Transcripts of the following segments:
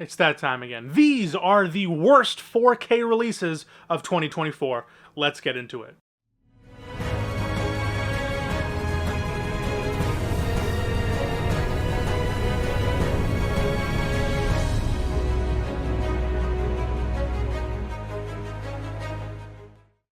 It's that time again. These are the worst 4K releases of 2024. Let's get into it.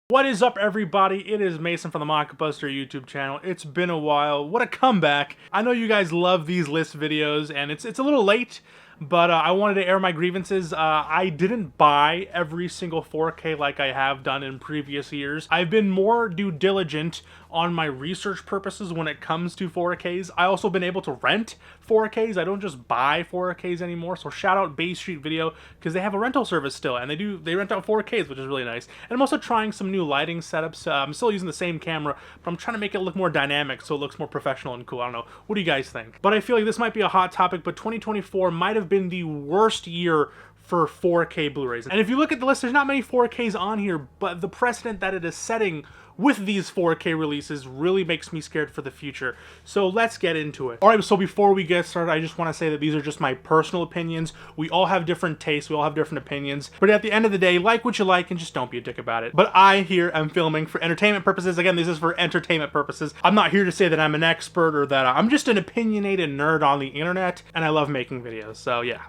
What is up, everybody? It is Mason from the Mockbuster YouTube channel. It's been a while. What a comeback. I know you guys love these list videos, and it's a little late, but I wanted to air my grievances. I didn't buy every single 4K like I have done in previous years. I've been more due diligent on my research purposes when it comes to 4Ks. I also been able to rent 4Ks. I don't just buy 4Ks anymore. So shout out Bay Street Video, because they have a rental service still, and they rent out 4Ks, which is really nice. And I'm also trying some new lighting setups. I'm still using the same camera, but I'm trying to make it look more dynamic so it looks more professional and cool. I don't know. What do you guys think? But I feel like this might be a hot topic, but 2024 might have been the worst year for 4K Blu-rays. And if you look at the list, there's not many 4Ks on here, but the precedent that it is setting with these 4K releases really makes me scared for the future. So let's get into it. Alright, so before we get started, I just want to say that these are just my personal opinions. We all have different tastes, we all have different opinions. But at the end of the day, like what you like and just don't be a dick about it. But I here am filming for entertainment purposes. Again, this is for entertainment purposes. I'm not here to say that I'm an expert or that I'm just an opinionated nerd on the internet, and I love making videos. So yeah.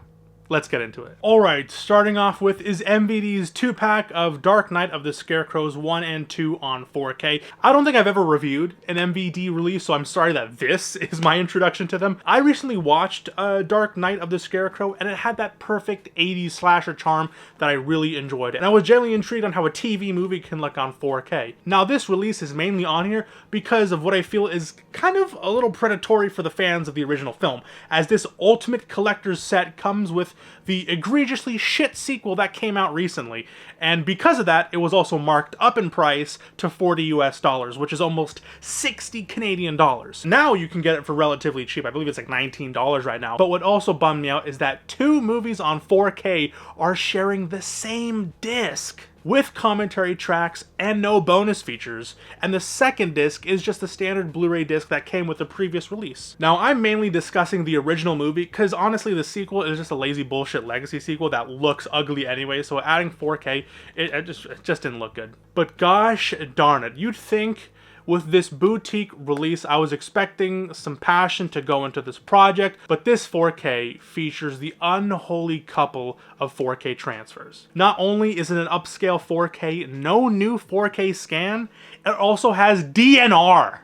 Let's get into it. Alright, starting off with is MVD's 2-pack of Dark Knight of the Scarecrows 1 and 2 on 4K. I don't think I've ever reviewed an MVD release, so I'm sorry that this is my introduction to them. I recently watched Dark Knight of the Scarecrow, and it had that perfect 80s slasher charm that I really enjoyed. And I was generally intrigued on how a TV movie can look on 4K. Now, this release is mainly on here because of what I feel is kind of a little predatory for the fans of the original film, as this Ultimate Collector's set comes with the egregiously shit sequel that came out recently, and because of that, it was also marked up in price to $40 US, which is almost 60 Canadian dollars. Now you can get it for relatively cheap. I believe it's like $19 right now. But what also bummed me out is that two movies on 4K are sharing the same disc, with commentary tracks and no bonus features, and the second disc is just the standard Blu-ray disc that came with the previous release. Now, I'm mainly discussing the original movie, because honestly the sequel is just a lazy bullshit legacy sequel that looks ugly anyway, so adding 4K, it just didn't look good. But gosh darn it, you'd think with this boutique release, I was expecting some passion to go into this project, but this 4K features the unholy couple of 4K transfers. Not only is it an upscale 4K, no new 4K scan, it also has DNR.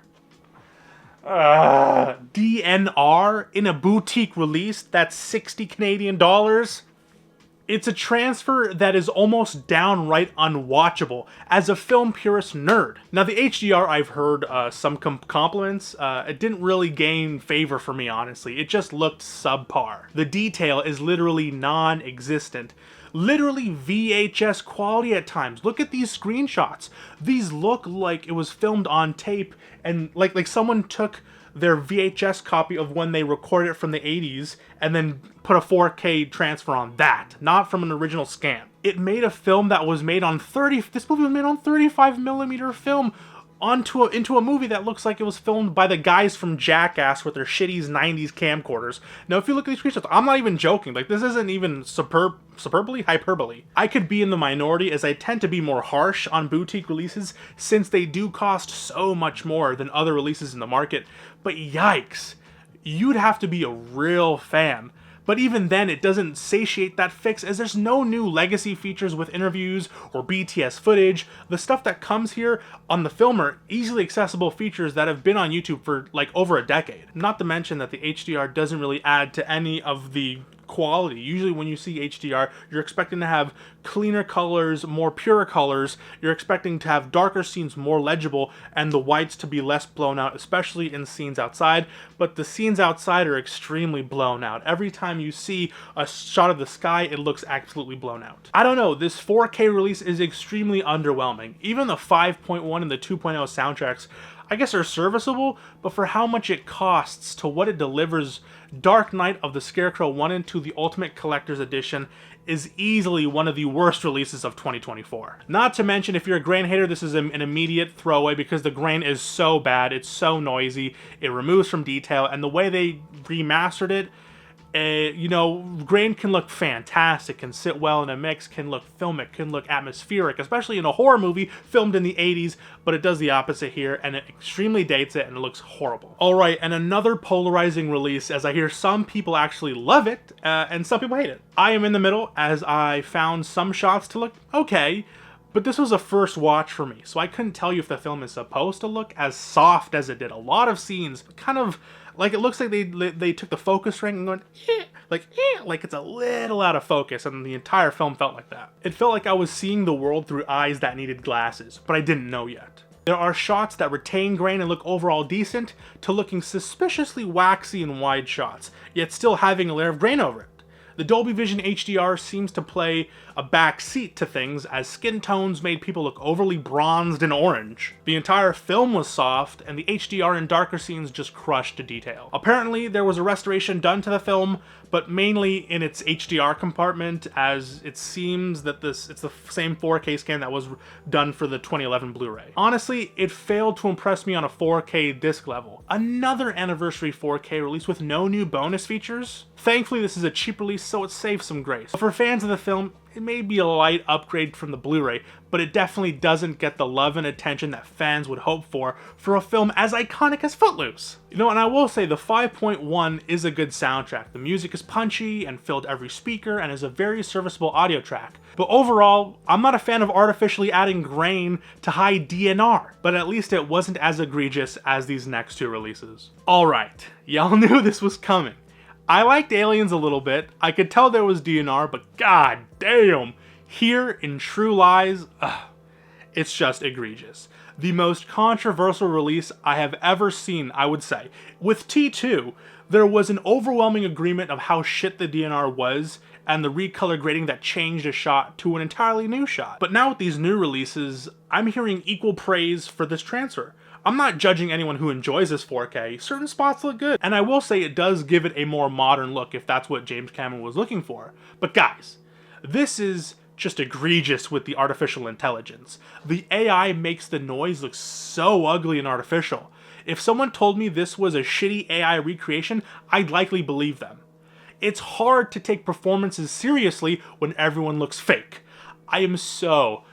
DNR in a boutique release that's 60 Canadian dollars? It's a transfer that is almost downright unwatchable as a film purist nerd. Now, the HDR, I've heard some compliments. It didn't really gain favor for me, honestly. It just looked subpar. The detail is literally non-existent. Literally VHS quality at times. Look at these screenshots. These look like it was filmed on tape, and like someone took their VHS copy of when they recorded it from the 80s and then put a 4K transfer on that, not from an original scan. It made a film that was made on this movie was made on 35mm film into a movie that looks like it was filmed by the guys from Jackass with their shitty 90s camcorders. Now, if you look at these screenshots, I'm not even joking. Like, this isn't even hyperbole. I could be in the minority, as I tend to be more harsh on boutique releases since they do cost so much more than other releases in the market. But yikes, you'd have to be a real fan. But even then, it doesn't satiate that fix, as there's no new legacy features with interviews or BTS footage. The stuff that comes here on the film are easily accessible features that have been on YouTube for like over a decade. Not to mention that the HDR doesn't really add to any of the quality. Usually when you see HDR, you're expecting to have cleaner colors, more pure colors. You're expecting to have darker scenes more legible and the whites to be less blown out, especially in scenes outside. But the scenes outside are extremely blown out. Every time you see a shot of the sky, it looks absolutely blown out. I don't know, this 4K release is extremely underwhelming. Even the 5.1 and the 2.0 soundtracks, I guess, are serviceable, but for how much it costs to what it delivers, Dark Knight of the Scarecrow 1 and 2, the Ultimate Collector's Edition, is easily one of the worst releases of 2024. Not to mention, if you're a grain hater, this is an immediate throwaway because the grain is so bad, it's so noisy, it removes from detail, and the way they remastered it, You know, grain can look fantastic, can sit well in a mix, can look filmic, can look atmospheric, especially in a horror movie filmed in the 80s, but it does the opposite here, and it extremely dates it, and it looks horrible. Alright, and another polarizing release, as I hear some people actually love it, and some people hate it. I am in the middle, as I found some shots to look okay, but this was a first watch for me, so I couldn't tell you if the film is supposed to look as soft as it did. A lot of scenes, kind of, like it looks like they took the focus ring and went, like it's a little out of focus, and the entire film felt like that. It felt like I was seeing the world through eyes that needed glasses, but I didn't know yet. There are shots that retain grain and look overall decent, to looking suspiciously waxy in wide shots, yet still having a layer of grain over it. The Dolby Vision HDR seems to play a back seat to things, as skin tones made people look overly bronzed and orange. The entire film was soft, and the HDR in darker scenes just crushed the detail. Apparently, there was a restoration done to the film, but mainly in its HDR compartment, as it seems that it's the same 4K scan that was done for the 2011 Blu-ray. Honestly, it failed to impress me on a 4K disc level. Another anniversary 4K release with no new bonus features? Thankfully, this is a cheap release, so it saves some grace. But for fans of the film, it may be a light upgrade from the Blu-ray, but it definitely doesn't get the love and attention that fans would hope for a film as iconic as Footloose. You know, and I will say the 5.1 is a good soundtrack. The music is punchy and filled every speaker and is a very serviceable audio track. But overall, I'm not a fan of artificially adding grain to high DNR, but at least it wasn't as egregious as these next two releases. Alright, y'all knew this was coming. I liked Aliens a little bit. I could tell there was DNR, but god damn, here in True Lies, it's just egregious. The most controversial release I have ever seen, I would say. With T2, there was an overwhelming agreement of how shit the DNR was, and the recolor grading that changed a shot to an entirely new shot. But now with these new releases, I'm hearing equal praise for this transfer. I'm not judging anyone who enjoys this 4K, certain spots look good, and I will say it does give it a more modern look if that's what James Cameron was looking for. But guys, this is just egregious with the artificial intelligence. The AI makes the noise look so ugly and artificial. If someone told me this was a shitty AI recreation, I'd likely believe them. It's hard to take performances seriously when everyone looks fake. I am so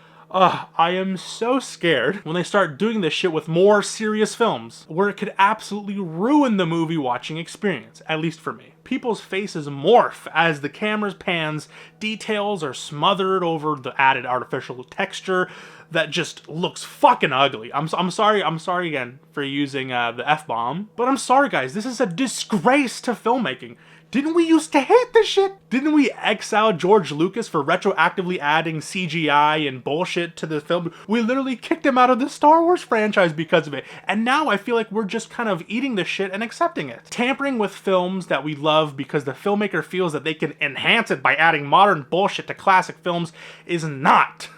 scared when they start doing this shit with more serious films, where it could absolutely ruin the movie watching experience, at least for me. People's faces morph as the camera pans, details are smothered over the added artificial texture that just looks fucking ugly. I'm sorry again for using the F-bomb, but I'm sorry guys, this is a disgrace to filmmaking. Didn't we used to hate this shit? Didn't we exile George Lucas for retroactively adding CGI and bullshit to the film? We literally kicked him out of the Star Wars franchise because of it. And now I feel like we're just kind of eating this shit and accepting it. Tampering with films that we love because the filmmaker feels that they can enhance it by adding modern bullshit to classic films is not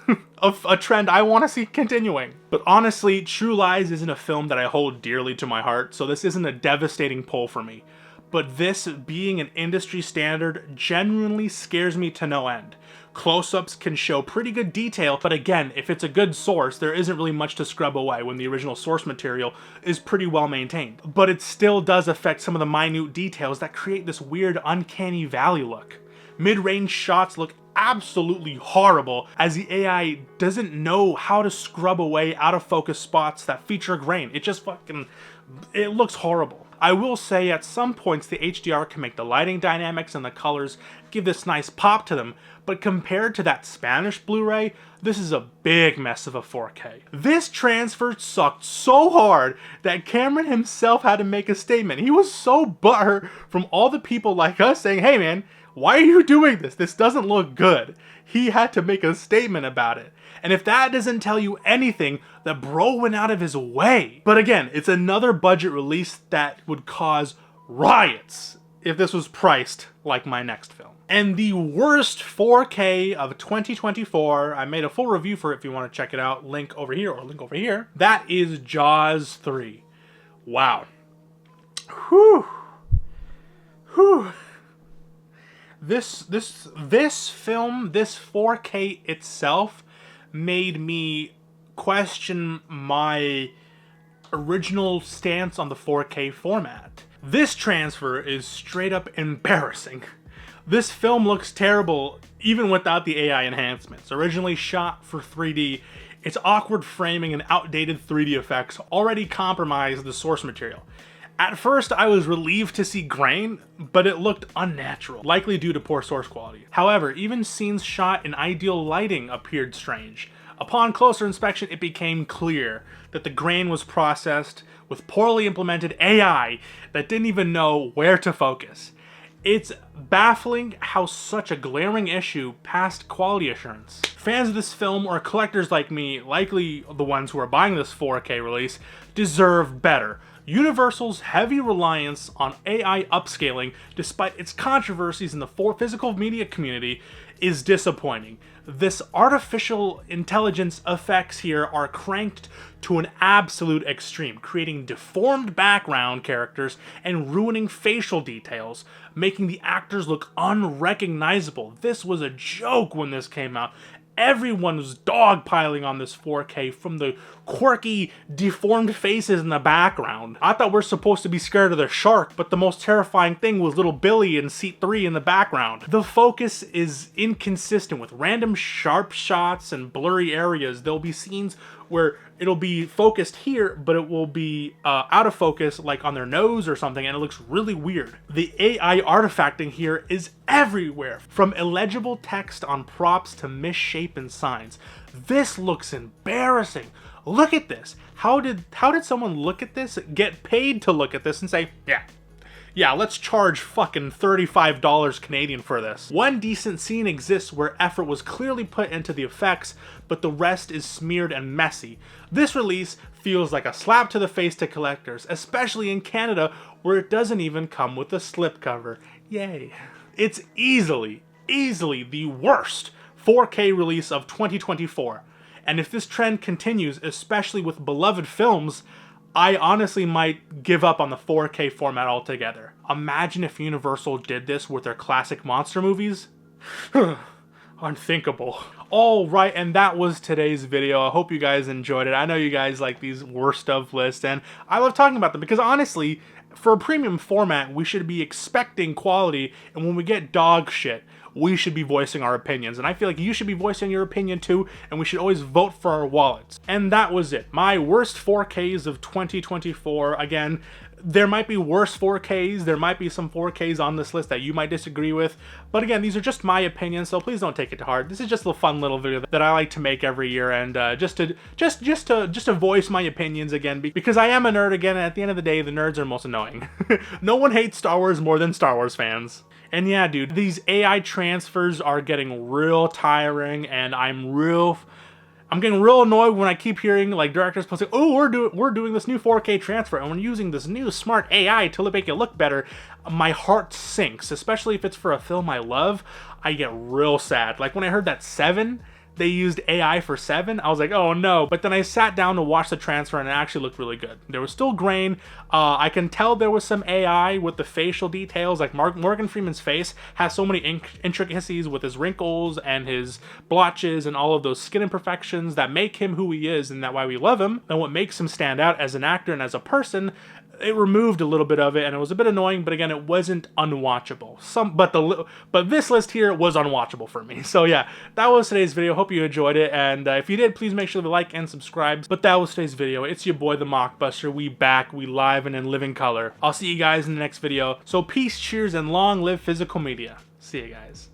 a trend I want to see continuing. But honestly, True Lies isn't a film that I hold dearly to my heart, so this isn't a devastating pull for me. But this, being an industry standard, genuinely scares me to no end. Close-ups can show pretty good detail, but again, if it's a good source, there isn't really much to scrub away when the original source material is pretty well maintained. But it still does affect some of the minute details that create this weird uncanny valley look. Mid-range shots look absolutely horrible, as the AI doesn't know how to scrub away out-of-focus spots that feature grain. It looks horrible. I will say at some points the HDR can make the lighting dynamics and the colors give this nice pop to them, but compared to that Spanish Blu-ray, this is a big mess of a 4K. This transfer sucked so hard that Cameron himself had to make a statement. He was so butthurt from all the people like us saying, hey man, why are you doing this? This doesn't look good. He had to make a statement about it. And if that doesn't tell you anything, the bro went out of his way. But again, it's another budget release that would cause riots if this was priced like my next film. And the worst 4K of 2024, I made a full review for it if you want to check it out, link over here or link over here, that is Jaws 3. Wow. Whew. Whew. This film, this 4K itself, made me question my original stance on the 4K format. This transfer is straight up embarrassing. This film looks terrible even without the AI enhancements. Originally shot for 3D, its awkward framing and outdated 3D effects already compromised the source material. At first, I was relieved to see grain, but it looked unnatural, likely due to poor source quality. However, even scenes shot in ideal lighting appeared strange. Upon closer inspection, it became clear that the grain was processed with poorly implemented AI that didn't even know where to focus. It's baffling how such a glaring issue passed quality assurance. Fans of this film, or collectors like me, likely the ones who are buying this 4K release, deserve better. Universal's heavy reliance on AI upscaling, despite its controversies in the physical media community, is disappointing. This artificial intelligence effects here are cranked to an absolute extreme, creating deformed background characters and ruining facial details, making the actors look unrecognizable. This was a joke when this came out. Everyone was dogpiling on this 4K from the quirky, deformed faces in the background. I thought we're supposed to be scared of the shark, but the most terrifying thing was little Billy in seat 3 in the background. The focus is inconsistent with random sharp shots and blurry areas. There'll be scenes where it'll be focused here, but it will be out of focus, like on their nose or something, and it looks really weird. The AI artifacting here is everywhere, from illegible text on props to misshapen signs. This looks embarrassing. Look at this. How did someone look at this, get paid to look at this and say, yeah, let's charge fucking $35 Canadian for this. One decent scene exists where effort was clearly put into the effects, but the rest is smeared and messy. This release feels like a slap to the face to collectors, especially in Canada where it doesn't even come with a slipcover. Yay. It's easily the worst 4K release of 2024. And if this trend continues, especially with beloved films, I honestly might give up on the 4K format altogether. Imagine if Universal did this with their classic monster movies. Unthinkable. Alright, and that was today's video. I hope you guys enjoyed it. I know you guys like these worst of lists, and I love talking about them because honestly, for a premium format, we should be expecting quality, and when we get dog shit, we should be voicing our opinions. And I feel like you should be voicing your opinion too, and we should always vote for our wallets. And that was it. My worst 4Ks of 2024. Again, there might be worse 4Ks, there might be some 4Ks on this list that you might disagree with, but again, these are just my opinions, so please don't take it to heart. This is just a fun little video that I like to make every year, and just to voice my opinions again, because I am a nerd again, and at the end of the day, the nerds are most annoying. No one hates Star Wars more than Star Wars fans. And yeah, dude, these AI transfers are getting real tiring, and I'm getting real annoyed when I keep hearing like directors posting, oh, we're doing this new 4K transfer and we're using this new smart AI to make it look better. My heart sinks, especially if it's for a film I love. I get real sad. Like when I heard that 7, they used AI for 7, I was like, oh no. But then I sat down to watch the transfer and it actually looked really good. There was still grain. I can tell there was some AI with the facial details. Like Morgan Freeman's face has so many intricacies with his wrinkles and his blotches and all of those skin imperfections that make him who he is and that why we love him. And what makes him stand out as an actor and as a person, it removed a little bit of it, and it was a bit annoying, but again, it wasn't unwatchable. But this list here was unwatchable for me. So yeah, that was today's video. Hope you enjoyed it, and if you did, please make sure to like and subscribe. But that was today's video. It's your boy, the Mockbuster. We back, we live and in living color. I'll see you guys in the next video. So peace, cheers, and long live physical media. See you guys.